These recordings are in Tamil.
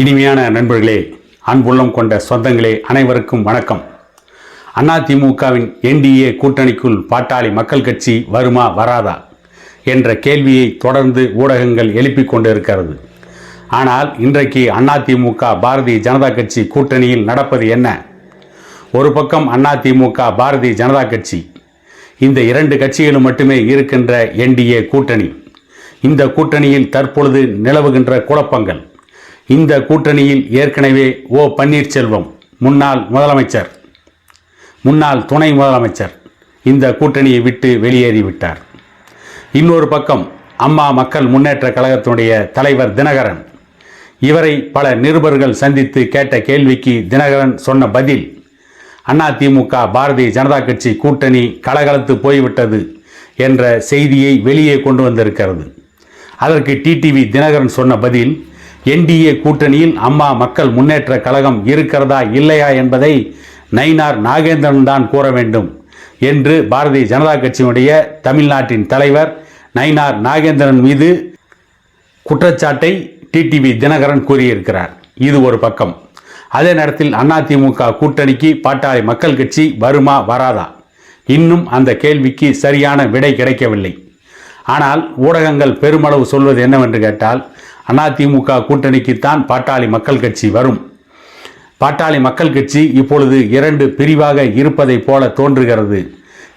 இனிமையான நண்பர்களே, அன்புள்ளம் கொண்ட சொந்தங்களே, அனைவருக்கும் வணக்கம். அதிமுகவின் என்டிஏ கூட்டணிக்குள் பாட்டாளி மக்கள் கட்சி வருமா வராதா என்ற கேள்வியை தொடர்ந்து ஊடகங்கள் எழுப்பிக் கொண்டிருக்கிறது. ஆனால் இன்றைக்கு அதிமுக பாரதிய ஜனதா கட்சி கூட்டணியில் நடப்பது என்ன? ஒரு பக்கம் அதிமுக பாரதிய ஜனதா கட்சி, இந்த இரண்டு கட்சிகளும் மட்டுமே இருக்கின்ற என்டிஏ கூட்டணி. இந்த கூட்டணியில் தற்பொழுது நிலவுகின்ற குழப்பங்கள். இந்த கூட்டணியில் ஏற்கனவே பன்னீர்செல்வம் முன்னாள் முதலமைச்சர், முன்னாள் துணை முதலமைச்சர் இந்த கூட்டணியை விட்டு வெளியேறிவிட்டார். இன்னொரு பக்கம் அம்மா மக்கள் முன்னேற்ற கழகத்தினுடைய தலைவர் தினகரன், இவரை பல நிருபர்கள் சந்தித்து கேட்ட கேள்விக்கு தினகரன் சொன்ன பதில், அதிமுக பாரதிய ஜனதா கட்சி கூட்டணி கலகலத்து போய்விட்டது என்ற செய்தியை வெளியே கொண்டு வந்திருக்கிறது. அதற்கு டிடிவி தினகரன் சொன்ன பதில், என்டிஏ கூட்டணியில் அம்மா மக்கள் முன்னேற்ற கழகம் இருக்கிறதா இல்லையா என்பதை நயினார் நாகேந்திரன் தான் கூற வேண்டும் என்று பாரதிய ஜனதா கட்சியினுடைய தமிழ்நாட்டின் தலைவர் நயினார் நாகேந்திரன் மீது குற்றச்சாட்டை டிடிவி தினகரன் கூறியிருக்கிறார். இது ஒரு பக்கம். அதே நேரத்தில் அதிமுக கூட்டணிக்கு பாட்டாளி மக்கள் கட்சி வருமா வராதா, இன்னும் அந்த கேள்விக்கு சரியான விடை கிடைக்கவில்லை. ஆனால் ஊடகங்கள் பெருமளவு சொல்வது என்னவென்று கேட்டால், அதிமுக கூட்டணிக்குத்தான் பாட்டாளி மக்கள் கட்சி வரும். பாட்டாளி மக்கள் கட்சி இப்பொழுது இரண்டு பிரிவாக இருப்பதை போல தோன்றுகிறது.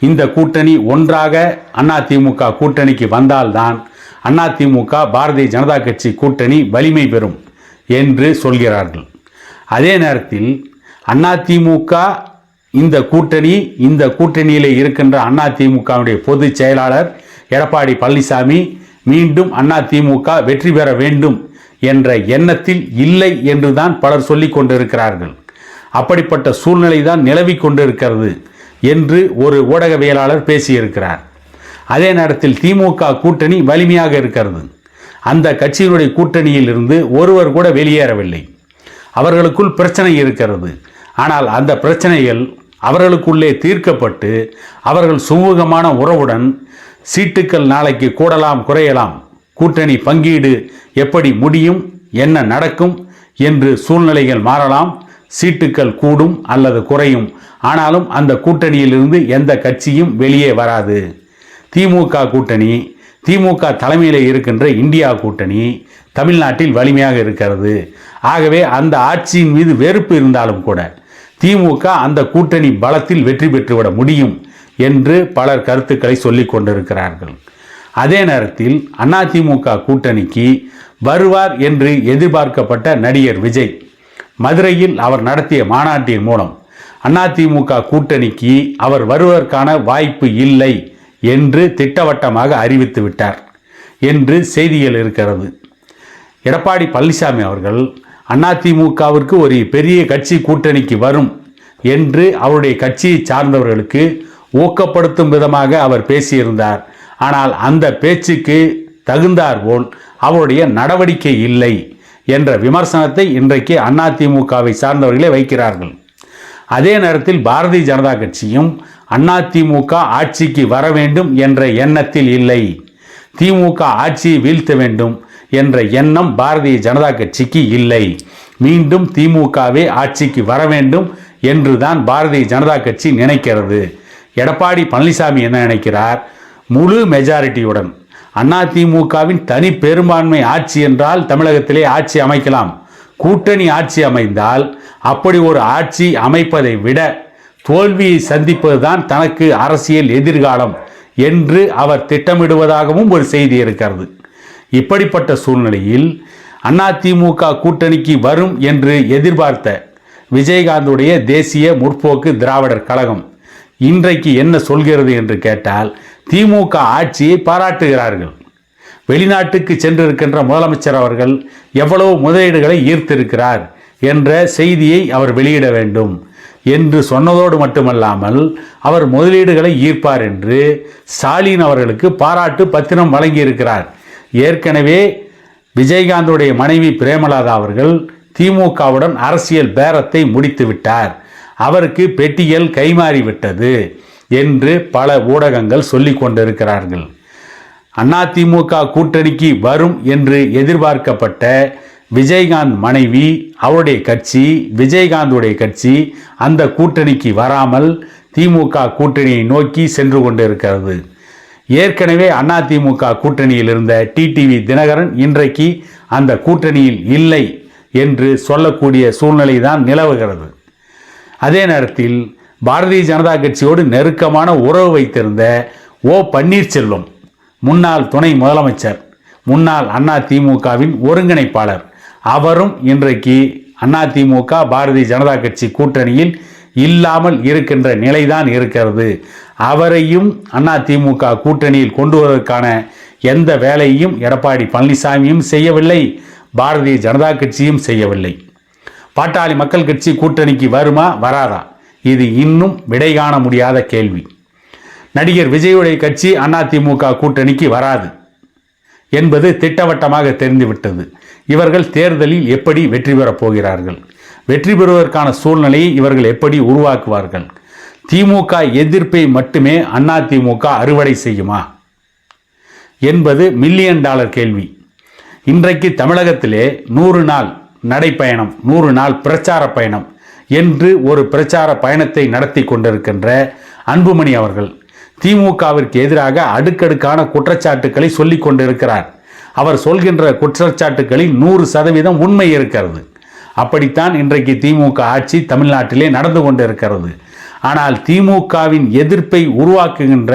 இந்த கூட்டணி ஒன்றாக அதிமுக கூட்டணிக்கு வந்தால்தான் அதிமுக பாரதிய ஜனதா கட்சி கூட்டணி வலிமை பெறும் என்று சொல்கிறார்கள். அதே நேரத்தில் அதிமுக இந்த கூட்டணியிலே இருக்கின்ற அதிமுகவுடைய பொதுச் செயலாளர் எடப்பாடி பழனிசாமி மீண்டும் அதிமுக வெற்றி பெற வேண்டும் என்ற எண்ணத்தில் இல்லை என்றுதான் பலர் சொல்லிக் கொண்டிருக்கிறார்கள். அப்படிப்பட்ட சூழ்நிலை தான் நிலவி கொண்டிருக்கிறது என்று ஒரு ஊடகவியலாளர் பேசியிருக்கிறார். அதே நேரத்தில் திமுக கூட்டணி வலிமையாக இருக்கிறது. அந்த கட்சியினுடைய கூட்டணியில் இருந்து ஒருவர் கூட வெளியேறவில்லை. அவர்களுக்குள் பிரச்சனை இருக்கிறது. ஆனால் அந்த பிரச்சனைகள் அவர்களுக்குள்ளே தீர்க்கப்பட்டு அவர்கள் சுமூகமான உறவுடன் சீட்டுக்கள் நாளைக்கு கூடலாம் குறையலாம், கூட்டணி பங்கீடு எப்படி முடியும், என்ன நடக்கும் என்று சூழ்நிலைகள் மாறலாம், சீட்டுக்கள் கூடும் அல்லது குறையும். ஆனாலும் அந்த கூட்டணியிலிருந்து எந்த கட்சியும் வெளியே வராது. திமுக கூட்டணி, திமுக தலைமையில் இருக்கின்ற இந்தியா கூட்டணி தமிழ்நாட்டில் வலிமையாக இருக்கிறது. ஆகவே அந்த ஆட்சியின் மீது வெறுப்பு இருந்தாலும் கூட திமுக அந்த கூட்டணி பலத்தில் வெற்றி பெற்றுவிட முடியும் என்று பலர் கருத்துக்களை சொல்லிக் கொண்டிருக்கிறார்கள். அதே நேரத்தில் அதிமுக கூட்டணிக்கு வருவார் என்று எதிர்பார்க்கப்பட்ட நடிகர் விஜய் மதுரையில் அவர் நடத்திய மாநாட்டின் மூலம் அதிமுக கூட்டணிக்கு அவர் வருவதற்கான வாய்ப்பு இல்லை என்று திட்டவட்டமாக அறிவித்து விட்டார் என்று செய்திகள் இருக்கிறது. எடப்பாடி பழனிசாமி அவர்கள் அதிமுகவிற்கு ஒரு பெரிய கட்சி கூட்டணிக்கு வரும் என்று அவருடைய கட்சியை சார்ந்தவர்களுக்கு ஊக்கப்படுத்தும் விதமாக அவர் பேசியிருந்தார். ஆனால் அந்த பேச்சுக்கு தகுந்தாற்போல் அவருடைய நடவடிக்கை இல்லை என்ற விமர்சனத்தை இன்றைக்கு அதிமுகவை சார்ந்தவர்களே வைக்கிறார்கள். அதே நேரத்தில் பாரதிய ஜனதா கட்சியும் அதிமுக ஆட்சிக்கு வர வேண்டும் என்ற எண்ணத்தில் இல்லை. திமுக ஆட்சியை வீழ்த்த வேண்டும் என்ற எண்ணம் பாரதிய ஜனதா கட்சிக்கு இல்லை. மீண்டும் திமுகவே ஆட்சிக்கு வர வேண்டும் என்றுதான் பாரதிய ஜனதா கட்சி நினைக்கிறது. எடப்பாடி பழனிசாமி என்ன நினைக்கிறார்? முழு மெஜாரிட்டியுடன் அதிமுகவின் தனி பெரும்பான்மை ஆட்சி என்றால் தமிழகத்திலே ஆட்சி அமைக்கலாம். கூட்டணி ஆட்சி அமைந்தால் அப்படி ஒரு ஆட்சி அமைப்பதை விட தோல்வியை சந்திப்பதுதான் தனக்கு அரசியல் எதிர்காலம் என்று அவர் திட்டமிடுவதாகவும் ஒரு செய்தி இருக்கிறது. இப்படிப்பட்ட சூழ்நிலையில் அதிமுக கூட்டணிக்கு வரும் என்று எதிர்பார்த்த விஜயகாந்துடைய தேசிய முற்போக்கு திராவிடர் கழகம் இன்றைக்கு என்ன சொல்கிறது என்று கேட்டால், திமுக ஆட்சியை பாராட்டுகிறார்கள். வெளிநாட்டுக்கு சென்றிருக்கின்ற முதலமைச்சர் அவர்கள் எவ்வளவு முதலீடுகளை ஈர்த்திருக்கிறார் என்ற செய்தியை அவர் வெளியிட வேண்டும் என்று சொன்னதோடு மட்டுமல்லாமல் அவர் முதலீடுகளை ஈர்ப்பார் என்று ஸ்டாலின் அவர்களுக்கு பாராட்டு பத்திரம் வழங்கியிருக்கிறார். ஏற்கனவே விஜயகாந்துடைய மனைவி பிரேமலதா அவர்கள் திமுகவுடன் அரசியல் பேரத்தை முடித்து விட்டார், அவருக்கு பெட்டியல் கைமாறிவிட்டது என்று பல ஊடகங்கள் சொல்லிக் கொண்டிருக்கிறார்கள். அதிமுக கூட்டணிக்கு வரும் என்று எதிர்பார்க்கப்பட்ட விஜயகாந்த் மனைவி, அவருடைய கட்சி, விஜயகாந்துடைய கட்சி அந்த கூட்டணிக்கு வராமல் திமுக கூட்டணியை நோக்கி சென்று கொண்டிருக்கிறது. ஏற்கனவே அதிமுக கூட்டணியில் இருந்த டிடிவி தினகரன் இன்றைக்கு அந்த கூட்டணியில் இல்லை என்று சொல்லக்கூடிய சூழ்நிலை தான் நிலவுகிறது. அதே நேரத்தில் பாரதிய ஜனதா கட்சியோடு நெருக்கமான உறவு வைத்திருந்த ஓ பன்னீர்செல்வம், முன்னாள் துணை முதலமைச்சர், முன்னாள் அதிமுகவின் ஒருங்கிணைப்பாளர், அவரும் இன்றைக்கு அதிமுக பாரதிய ஜனதா கட்சி கூட்டணியில் இல்லாமல் இருக்கின்ற நிலைதான் இருக்கிறது. அவரையும் அதிமுக கூட்டணியில் கொண்டு வருவதற்கான எந்த வேலையும் எடப்பாடி பழனிசாமியும் செய்யவில்லை, பாரதிய ஜனதா கட்சியும் செய்யவில்லை. பாட்டாளி மக்கள் கட்சி கூட்டணிக்கு வருமா வராதா, இது இன்னும் விடை காண முடியாத கேள்வி. நடிகர் விஜயுடைய கட்சி அதிமுக கூட்டணிக்கு வராது என்பது திட்டவட்டமாக தெரிந்துவிட்டது. இவர்கள் தேர்தலில் எப்படி வெற்றி பெறப் போகிறார்கள், வெற்றி பெறுவதற்கான சூழ்நிலையை இவர்கள் எப்படி உருவாக்குவார்கள், திமுக எதிர்ப்பை மட்டுமே அதிமுக அறுவடை செய்யுமா என்பது $1,000,000 கேள்வி. இன்றைக்கு தமிழகத்திலே 100 நாள் நடைப்பயணம், 100 நாள் பிரச்சார பயணம் என்று ஒரு பிரச்சார பயணத்தை நடத்தி கொண்டிருக்கின்ற அன்புமணி அவர்கள் திமுகவிற்கு எதிராக அடுக்கடுக்கான குற்றச்சாட்டுக்களை சொல்லிக் கொண்டிருக்கிறார். அவர் சொல்கின்ற குற்றச்சாட்டுக்களில் 100% உண்மை இருக்கிறது. அப்படித்தான் இன்றைக்கு திமுக ஆட்சி தமிழ்நாட்டிலே நடந்து கொண்டிருக்கிறது. ஆனால் திமுகவின் எதிர்ப்பை உருவாக்குகின்ற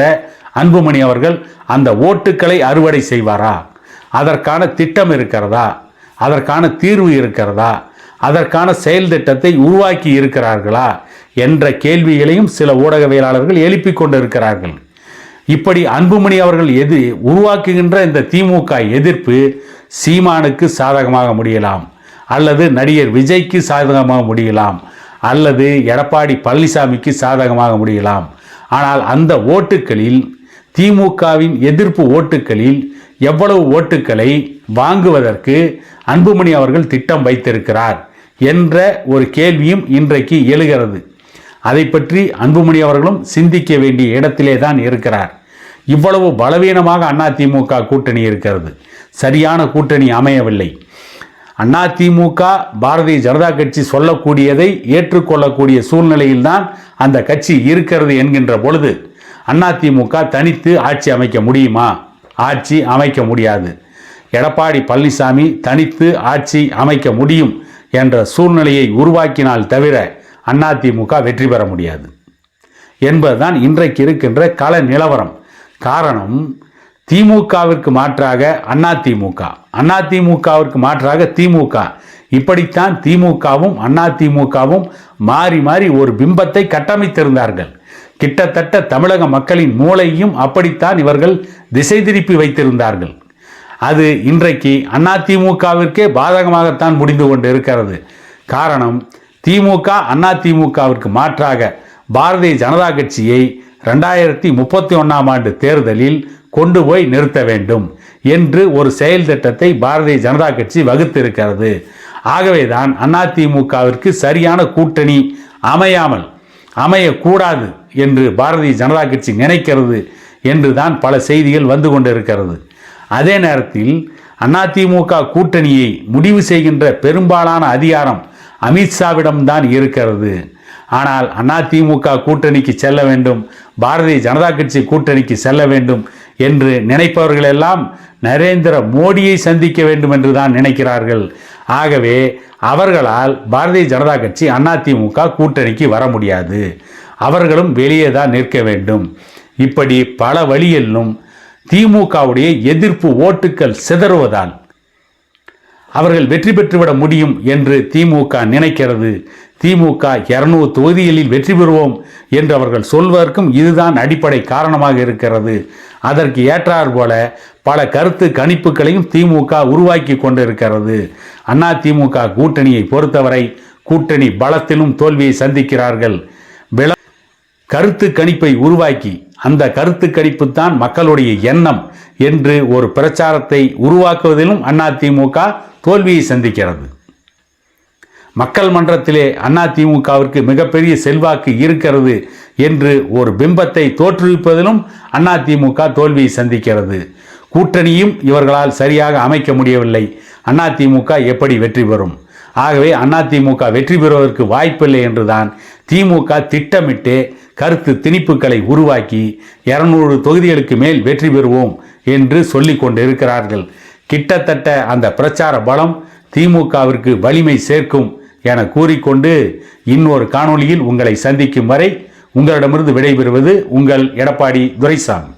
அன்புமணி அவர்கள் அந்த ஓட்டுக்களை அறுவடை செய்வாரா, அதற்கான திட்டம் இருக்கிறதா, அதற்கான தீர்வு இருக்கிறதா, அதற்கான செயல் திட்டத்தை உருவாக்கி இருக்கிறார்களா என்ற கேள்விகளையும் சில ஊடகவியலாளர்கள் எழுப்பிக் கொண்டிருக்கிறார்கள். இப்படி அன்புமணி அவர்கள் உருவாக்குகின்ற இந்த திமுக எதிர்ப்பு சீமானுக்கு சாதகமாக முடியலாம், அல்லது நடிகர் விஜய்க்கு சாதகமாக முடியலாம், அல்லது எடப்பாடி பழனிசாமிக்கு சாதகமாக முடியலாம். ஆனால் அந்த ஓட்டுக்களில், திமுகவின் எதிர்ப்பு ஓட்டுக்களில் எவ்வளவு ஓட்டுக்களை வாங்குவதற்கு அன்புமணி அவர்கள் திட்டம் வைத்திருக்கிறார் என்ற ஒரு கேள்வியும் இன்றைக்கு எழுகிறது. அதை பற்றி அன்புமணி அவர்களும் சிந்திக்க வேண்டிய இடத்திலே தான் இருக்கிறார். இவ்வளவு பலவீனமாக அதிமுக கூட்டணி இருக்கிறது, சரியான கூட்டணி அமையவில்லை. அதிமுக பாரதிய ஜனதா கட்சி சொல்லக்கூடியதை ஏற்றுக்கொள்ளக்கூடிய சூழ்நிலையில்தான் அந்த கட்சி இருக்கிறது என்கின்ற பொழுது அதிமுக தனித்து ஆட்சி அமைக்க முடியுமா? ஆட்சி அமைக்க முடியாது. எடப்பாடி பழனிசாமி தனித்து ஆட்சி அமைக்க முடியும் என்ற சூழ்நிலையை உருவாக்கினால் தவிர அதிமுக வெற்றி பெற முடியாது என்பதுதான் இன்றைக்கு இருக்கின்ற கள நிலவரம். காரணம், திமுகவிற்கு மாற்றாக அதிமுக, அதிமுகவிற்கு மாற்றாக திமுக, இப்படித்தான் திமுகவும் அதிமுகவும் மாறி மாறி ஒரு பிம்பத்தை கட்டமைத்திருந்தார்கள். கிட்டத்தட்ட தமிழக மக்களின் மூளையும் அப்படித்தான் இவர்கள் திசை திருப்பி வைத்திருந்தார்கள். அது இன்றைக்கு அதிமுகவிற்கே பாதகமாகத்தான் முடிந்து கொண்டு இருக்கிறது. காரணம், திமுக அதிமுகவிற்கு மாற்றாக பாரதிய ஜனதா கட்சியை 2031 தேர்தலில் கொண்டு போய் நிறுத்த வேண்டும் என்று ஒரு செயல் திட்டத்தை பாரதிய ஜனதா கட்சி வகுத்திருக்கிறது. ஆகவேதான் அதிமுகவிற்கு சரியான கூட்டணி அமையக்கூடாது என்று பாரதிய ஜனதா கட்சி நினைக்கிறது என்றுதான் பல செய்திகள் வந்து கொண்டிருக்கிறது. அதே நேரத்தில் அதிமுக கூட்டணியை முடிவு செய்கின்ற பெரும்பாலான அதிகாரம் அமித்ஷாவிடம்தான் இருக்கிறது. ஆனால் அதிமுக கூட்டணிக்கு செல்ல வேண்டும், பாரதிய ஜனதா கட்சி கூட்டணிக்கு செல்ல வேண்டும் என்று நினைப்பவர்களெல்லாம் நரேந்திர மோடியை சந்திக்க வேண்டும் என்று தான் நினைக்கிறார்கள். ஆகவே அவர்களால் பாரதிய ஜனதா கட்சி அதிமுக கூட்டணிக்கு வர முடியாது, அவர்களும் வெளியே தான் நிற்க வேண்டும். இப்படி பல வழியிலும் திமுகவுடைய எதிர்ப்பு ஓட்டுக்கள் சிதறுவதால் அவர்கள் வெற்றி பெற்றுவிட முடியும் என்று திமுக நினைக்கிறது. திமுக 200 தொகுதிகளில் வெற்றி பெறுவோம் என்று அவர்கள் சொல்வதற்கும் இதுதான் அடிப்படை காரணமாக இருக்கிறது. அதற்கு ஏற்றார் போல பல கருத்து கணிப்புகளையும் திமுக உருவாக்கி கொண்டிருக்கிறது. அதிமுக கூட்டணியை பொறுத்தவரை கூட்டணி பலத்திலும் தோல்வியை சந்திக்கிறார்கள். கருத்து கணிப்பை உருவாக்கி அந்த கருத்து கணிப்பு தான் மக்களுடைய எண்ணம் என்று ஒரு பிரச்சாரத்தை உருவாக்குவதிலும் அதிமுக தோல்வியை சந்திக்கிறது. மக்கள் மன்றத்திலே அதிமுகவிற்கு மிகப்பெரிய செல்வாக்கு இருக்கிறது என்று ஒரு பிம்பத்தை தோற்றுவிப்பதிலும் அதிமுக தோல்வியை சந்திக்கிறது. கூட்டணியும் இவர்களால் சரியாக அமைக்க முடியவில்லை. அதிமுக எப்படி வெற்றி பெறும்? ஆகவே அதிமுக வெற்றி பெறுவதற்கு வாய்ப்பில்லை என்றுதான் திமுக திட்டமிட்டு கருத்து திணிப்புகளை உருவாக்கி 200 தொகுதிகளுக்கு மேல் வெற்றி பெறுவோம் என்று சொல்லிக் கொண்டிருக்கிறார்கள். கிட்டத்தட்ட அந்த பிரச்சார பலம் திமுகவிற்கு வலிமை சேர்க்கும் என கூறிக்கொண்டு இன்னொரு காணொளியில் உங்களை சந்திக்கும் வரை உங்களிடமிருந்து விடைபெறுவது உங்கள் எடப்பாடி துரைசாமி.